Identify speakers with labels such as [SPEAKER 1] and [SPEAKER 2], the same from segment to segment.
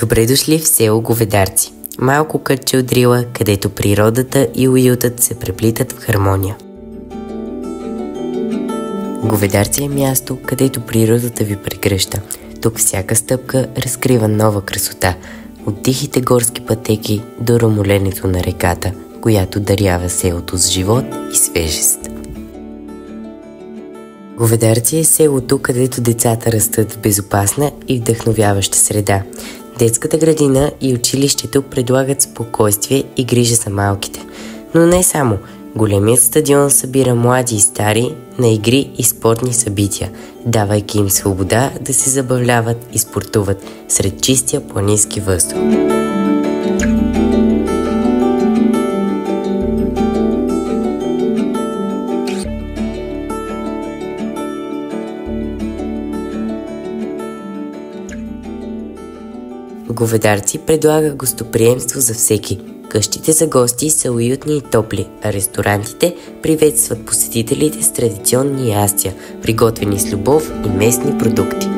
[SPEAKER 1] Добре дошли в село Говедарци, малко кътче от Рила, където природата и уютът се преплитат в хармония. Говедарци е място, където природата ви прегръща. Тук всяка стъпка разкрива нова красота, от тихите горски пътеки до ромоленето на реката, която дарява селото с живот и свежест. Говедарци е селото, където децата растат в безопасна и вдъхновяваща среда. Детската градина и училището предлагат спокойствие и грижа за малките. Но не само. Големият стадион събира млади и стари на игри и спортни събития, давайки им свобода да се забавляват и спортуват сред чистия планински въздух. Говедарци предлага гостоприемство за всеки. Къщите за гости са уютни и топли, а ресторантите приветстват посетителите с традиционни ястия, приготвени с любов и местни продукти.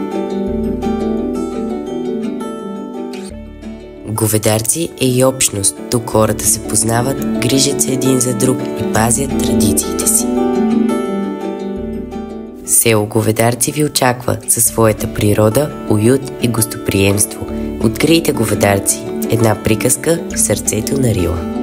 [SPEAKER 1] Говедарци е и общност. Тук хората се познават, грижат се един за друг и пазят традициите си. Село Говедарци ви очаква със своята природа, уют и гостоприемство. Открийте Говедарци, една приказка в сърцето на Рила.